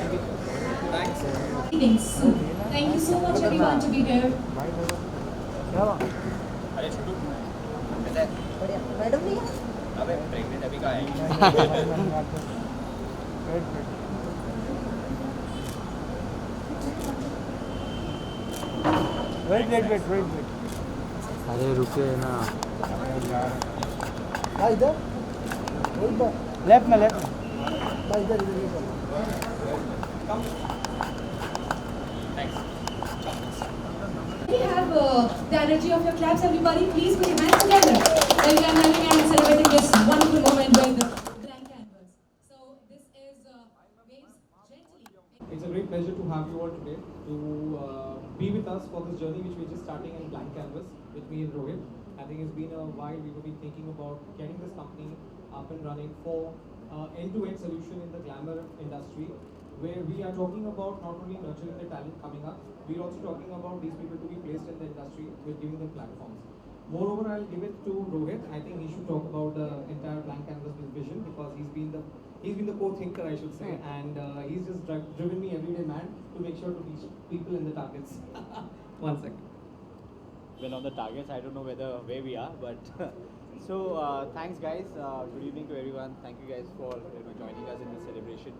Thanks. So, thank you so much everyone to be here. अरे छोटू कैसा है? बढ़िया मैडम नहीं है अबे प्रेग्नेंट अभी कहाँ है? वेट अरे रुके ना हाँ इधर लेफ्ट में हाँ इधर We have the energy of your claps, everybody. Please put your hands together. Well, we are having and celebrating this wonderful moment with Blank Canvas. So, this is Waves Gently. It's a great pleasure to have you all today to be with us for this journey which we're just starting in Blank Canvas with me and Rohit. I think it's been a while we have been thinking about getting this company up and running for end-to-end solution in the glamour industry, where we are talking about not only nurturing the talent coming up, we're also talking about these people to be placed in the industry with giving them platforms. Moreover, I'll give it to Rohit. I think he should talk about the entire Blank Canvas vision because he's been the co-thinker, I should say, and he's just driven me every day, man, to make sure to reach people in the targets. One second. Well, on the targets, I don't know where we are, but so thanks, guys. Good evening to everyone. Thank you guys for joining us in this celebration.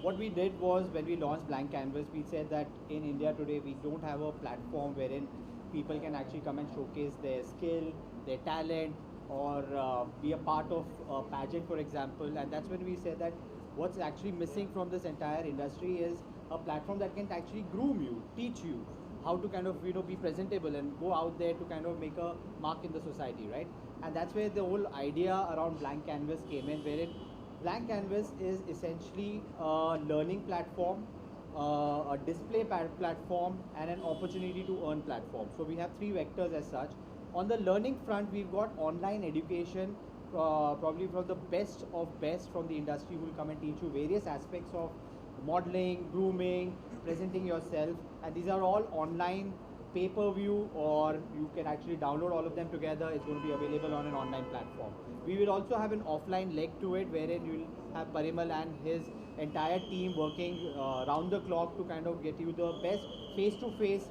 What we did was when we launched Blank Canvas, we said that in India today we don't have a platform wherein people can actually come and showcase their skill, their talent, or be a part of a pageant, for example. And that's when we said that what's actually missing from this entire industry is a platform that can actually groom you, teach you how to kind of be presentable and go out there to kind of make a mark in the society, right? And that's where the whole idea around Blank Canvas came in, wherein Blank Canvas is essentially a learning platform, a display platform, and an opportunity to earn platform. So we have three vectors as such. On the learning front, we've got online education, probably from the best of best from the industry who will come and teach you various aspects of modeling, grooming, presenting yourself, and these are all online pay-per-view, or you can actually download all of them together. It's going to be available on an online platform. We will also have an offline leg to it, wherein you will have Parimal and his entire team working round the clock to kind of get you the best face-to-face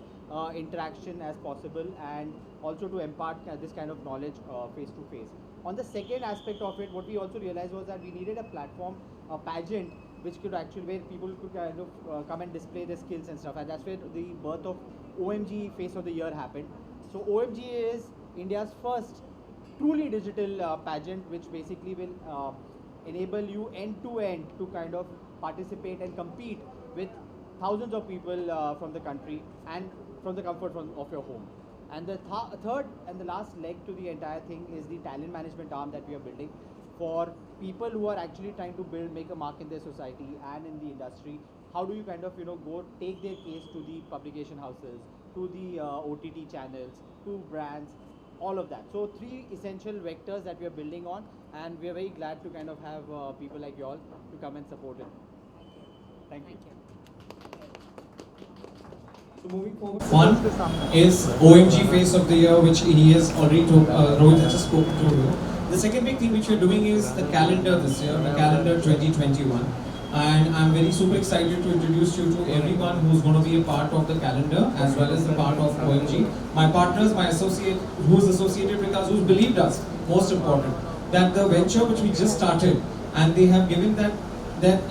interaction as possible, and also to impart this kind of knowledge face-to-face. On the second aspect of it, what we also realized was that we needed a platform, a pageant, which could actually, where people could kind of come and display their skills and stuff, and that's where the birth of OMG Face of the Year happened. So OMG is India's first truly digital pageant, which basically will enable you end-to-end to kind of participate and compete with thousands of people from the country and from the comfort of your home. And the third and the last leg to the entire thing is the talent management arm that we are building for people who are actually trying to make a mark in their society and in the industry. How do you kind of go take their case to the publication houses, to the OTT channels, to brands, all of that. So three essential vectors that we are building on, and we are very glad to kind of have people like you all to come and support it. Thank you. So moving forward, one is OMG Face of the Year, which he has already Rohit has just spoken to you. The second big thing which we're doing is the calendar this year, the calendar 2021. And I'm very super excited to introduce you to everyone who's going to be a part of the calendar as well as the part of OMG. My partners, my associate, who's associated with us, who's believed us, most important, that the venture which we just started, and they have given that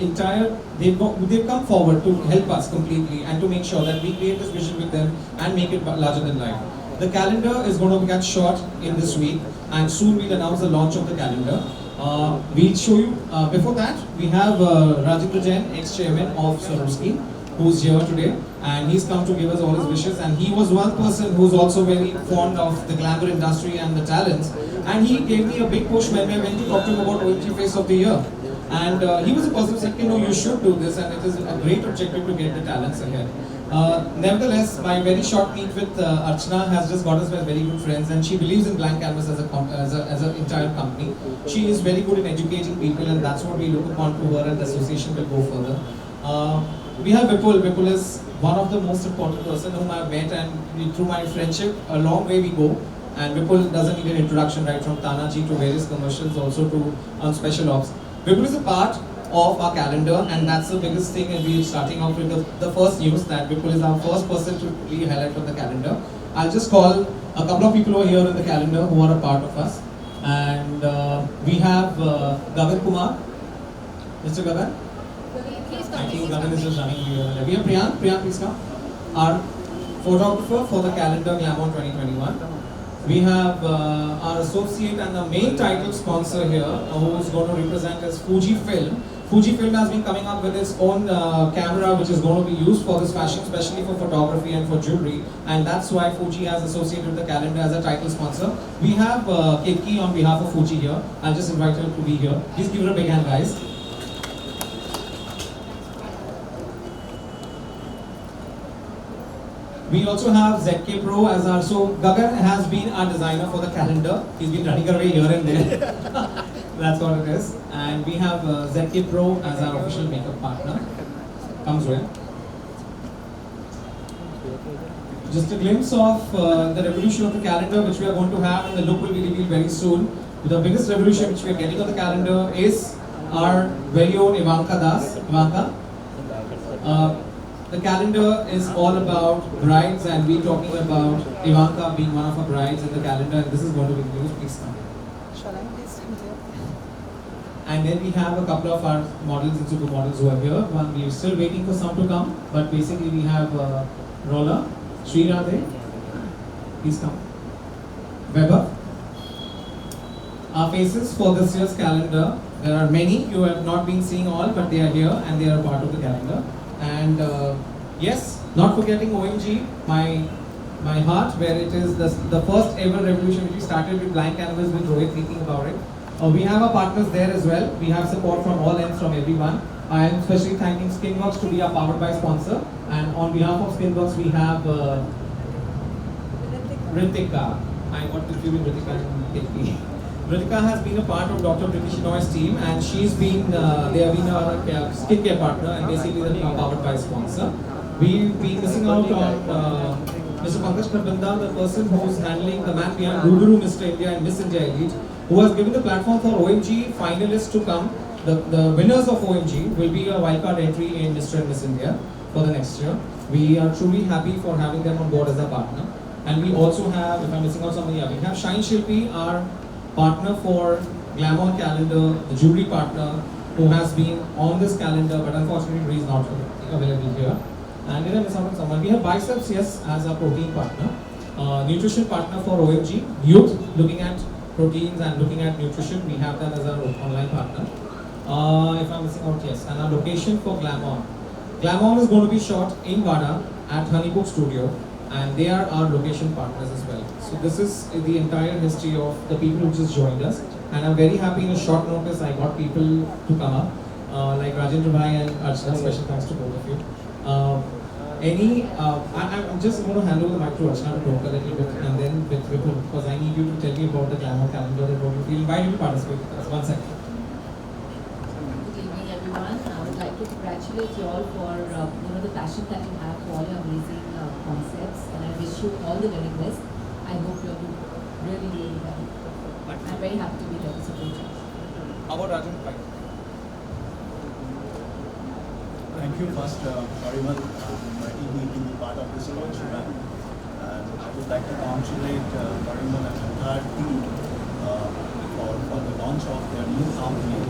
entire, they've come forward to help us completely and to make sure that we create this vision with them and make it larger than life. The calendar is going to get shot in this week, and soon we'll announce the launch of the calendar. We'll show you, before that, we have Rajendra Jain, ex-chairman of Swarovski, who's here today, and he's come to give us all his wishes, and he was one person who's also very fond of the glamour industry and the talents, and he gave me a big push when I went to talk to him about OMG Face of the Year. And he was a person who said, you should do this, and it is a great objective to get the talents ahead. Nevertheless, my very short meet with Archana has just got us as very good friends, and she believes in Blank Canvas as an entire company. She is very good in educating people, and that's what we look upon to her, and the association will go further. We have Vipul. Vipul is one of the most important person whom I've met, and through my friendship, a long way we go. And Vipul doesn't need an introduction, right from Tanaji to various commercials, also to Special Ops. Vipul is a part of our calendar, and that's the biggest thing. And we're starting off with the first news that Vipul is our first person to be highlighted on the calendar. I'll just call a couple of people over here in the calendar who are a part of us, and we have Gagan Kumar. Mr. Gagan? I think Gagan is just running here. We have Priyank. Priyank, please come. Our photographer for the calendar Glamour 2021. We have our associate and the main title sponsor here, who is going to represent as Fujifilm. Fujifilm has been coming up with its own camera, which is going to be used for this fashion, especially for photography and for jewelry, and that's why Fuji has associated the calendar as a title sponsor. We have Ketki on behalf of Fuji here. I'll just invite her to be here. Please give her a big hand, guys. We also have ZK Pro as our, so Gagan has been our designer for the calendar. He's been running away here and there. That's what it is. And we have ZK Pro as our official makeup partner. Comes with. Just a glimpse of the revolution of the calendar which we are going to have, and the look will be revealed very soon. The biggest revolution which we are getting on the calendar is our very own Ivanka Das. Ivanka. The calendar is all about brides, and we're talking about Ivanka being one of our brides in the calendar, and this is going to be news. Please come. And then we have a couple of our models and supermodels who are here. One, we're still waiting for some to come, but basically we have Rola, Sri Radhe, please come. Weber. Our faces for this year's calendar, there are many, you have not been seeing all, but they are here and they are a part of the calendar. And yes, not forgetting OMG, my heart, where it is the first ever revolution which we started with blank canvas with Rohit thinking about it. We have our partners there as well. We have support from all ends, from everyone. I am especially thanking Skinworks to be our powered by sponsor. And on behalf of Skinworks, we have Ritika. I got confused with Ritika and Ketki. Ritika has been a part of Dr. Priti Shenoy's team, and she's been, they have been our skincare partner and basically the powered by sponsor. We've been missing out on Mr. Pankaj Kharbanda, the person who's handling the man behind Guru Mr. India and Miss India Elite, who has given the platform for OMG finalists to come. The winners of OMG will be a wildcard entry in Mr. and Miss India for the next year. We are truly happy for having them on board as a partner. And we also have, if I'm missing out somebody, we have Shine Shilpi, our partner for Glamour calendar, the jewelry partner, who has been on this calendar, but unfortunately he is not available here. And did I miss out on someone? We have Biceps, yes, as our protein partner. Nutrition partner for OMG, Youth, looking at proteins and looking at nutrition. We have them as our online partner. If I'm missing out, yes. And our location for Glamour. Glamour is going to be shot in Vada at Honeycook Studio, and they are our location partners as well. So this is the entire history of the people who just joined us, and I'm very happy in a short notice I got people to come up, like Rajendra Bhai and Archana. Special thanks to both of you. I'm just going to hand over the mic to Archana to talk a little bit, and then with Vipul, because I need you to tell me about the Glamour calendar and what you feel. Invite you to participate with us. 1 second. Good evening, everyone. I would like to congratulate you all for the passion that you have for all your amazing concepts, and I wish you all the very best. I hope you're doing really, really well. I'm very happy to be there to support you. How about Rajendra Bhai? Thank you first, Parimal, inviting me to be part of this launch event. And I would like to congratulate Parimal and the entire team for the launch of their new company.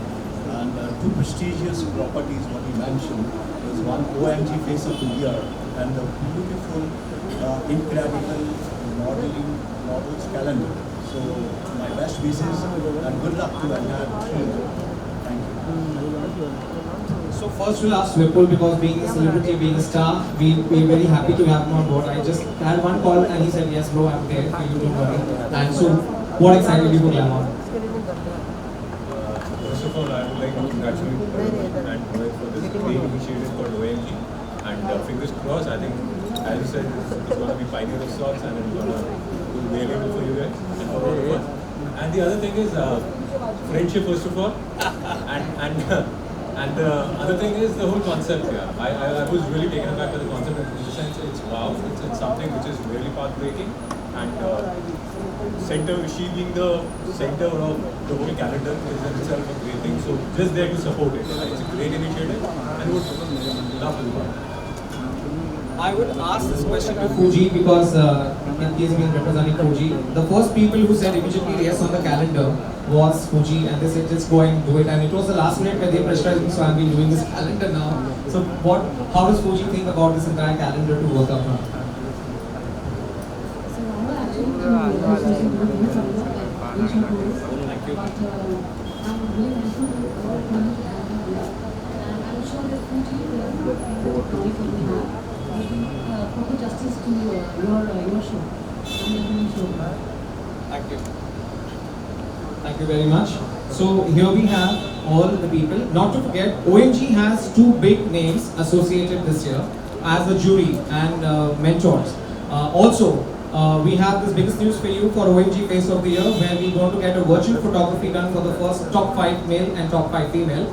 And two prestigious properties, what you mentioned, is one OMG Face of the Year and the beautiful, incredible modeling models calendar. So my best wishes and good luck to the entire team. Thank you. So first we'll ask Vipul, because being a celebrity, being a star, we're very happy to have him on board. I just had one call and he said, yes bro, I'm there for you, don't worry. And so, what excited you for Glamour? First of all, I would like to congratulate and Rohit for this great initiative called OMG. And fingers crossed, I think, as you said, it's going to be pioneer of sorts, and it's going to do really well for you guys and for all of us. And the other thing is friendship, first of all. And the other thing is the whole concept here. I was really taken aback by the concept in the sense it's wow, it's something which is really path-breaking. And she being the center of the whole calendar is in itself a great thing. So just there to support it. It's a great initiative and would love to be part of it. I would ask this question to Fuji because he has been representing Fuji. The first people who said immediately yes on the calendar was Fuji, and they said just go and do it. And it was the last minute where they pressurized me, so I've been doing this calendar now. So how does Fuji think about this entire calendar to work out now? So now actually to Thank you. but I'm really thankful to all of you and I'm sure that Fuji will we have proper justice to your show and your show. Thank you. Thank you very much. So here we have all the people. Not to forget, OMG has two big names associated this year as a jury and mentors. We have this biggest news for you for OMG Face of the Year, where we're going to get a virtual photography done for the first top 5 male and top 5 female.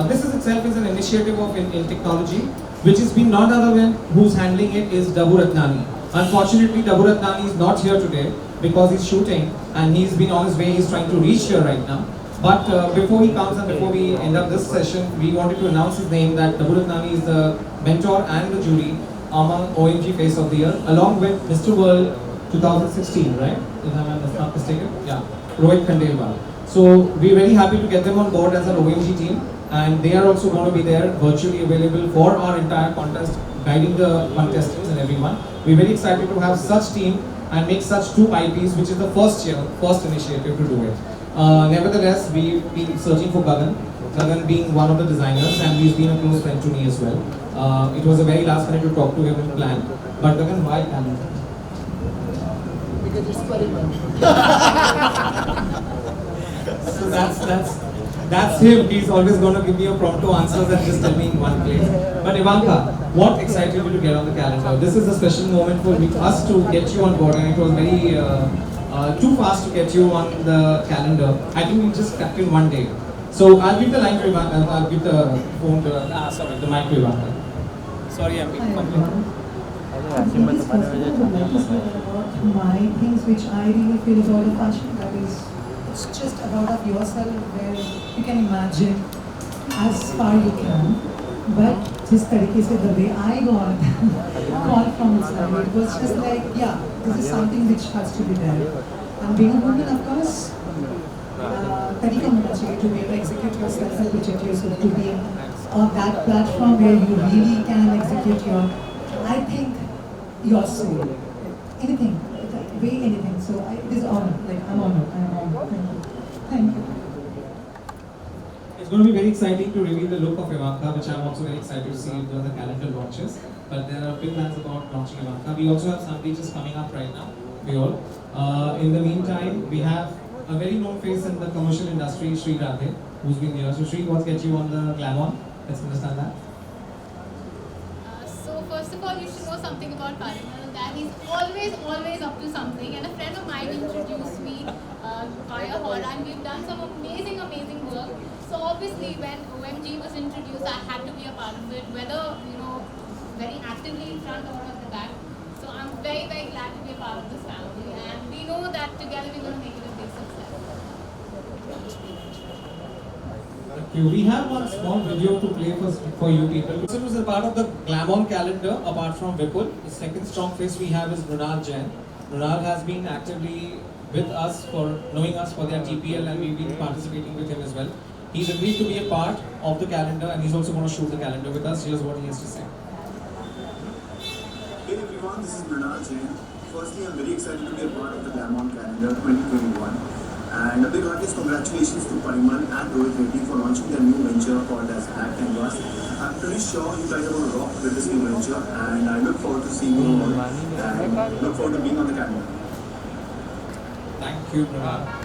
This is itself is an initiative of in technology, which has been none other than who's handling it is Dabu Ratnani. Unfortunately, Dabu Ratnani is not here today because he's shooting and he's been on his way. He's trying to reach here right now. But before he comes and before we end up this session, we wanted to announce his name that Dabu Ratnani is the mentor and the jury among OMG Face of the Year, along with Mr. World 2016, right? If I'm not mistaken. Yeah, Rohit Khandelwal. So we're very happy to get them on board as an OMG team, and they are also going to be there virtually available for our entire contest, guiding the contestants and everyone. We're very excited to have such team and make such two IPs, which is the first initiative to do it. Nevertheless, we've been searching for Gagan. Gagan being one of the designers, and he's been a close friend to me as well. It was a very last minute to talk to him and plan. But Gagan, why plan? Because it's very much. So that's him. He's always going to give me a prompto answers and just tell me in one place. But Ivanka, what excited you to get on the calendar? This is a special moment for us to get you on board, and it was very too fast to get you on the calendar. I think we just kept in one day. So I'll give the line to Ivanka. I'll give the phone to the mic to Ivanka. Sorry, I'm being Hi complicated. everyone. Please first of all, let me say about my things which I really feel about the fashion. That is, it's just about of yourself where you can imagine as far you can. But जिस तरीके से the way I got call from inside, it was just like, yeah, this is something which has to be there. And being a woman, of course, तरीका होना चाहिए to be able to execute yourself and project yourself to be on that platform where you really can execute your, I think, your soul. Anything, way anything. So it is honor. Like I'm honored. I'm honored. Thank you. It's going to be very exciting to reveal the look of Ivanka, which I'm also very excited to see when the calendar launches. But there are big plans about launching Ivanka. We also have some features coming up right now. We all. In the meantime, we have a very known face in the commercial industry, Sri Radhe, who's been here. So Sri, what gets you on the glam on? Let's understand that. So first of all, you should know something about Parimal, that he's always up to something. And a friend of mine introduced me via her, and we've done some amazing work. So obviously, when OMG was introduced, I had to be a part of it, whether very actively in front or at the back. So I'm very glad to be a part of this family, and we know that together we're going to make it a big success. Okay, we have one small video to play for you people. This was a part of the Glam On calendar, apart from Vipul. The second strong face we have is Mrunal Jain. Mrunal has been actively with us knowing us for their TPL, and we've been participating with him as well. He's agreed to be a part of the calendar, and he's also going to shoot the calendar with us. Here's what he has to say. Hey everyone, this is Mrunal Jain. Firstly, I'm very excited to be a part of the Glam On calendar 2021. And a big heartiest congratulations to Parimal and Rohit Reddy for launching their new venture called as Black Canvas. I'm pretty sure you guys are going to rock with this new venture, and I look forward to seeing you all and look forward to being on the calendar. Thank you, Mrunal.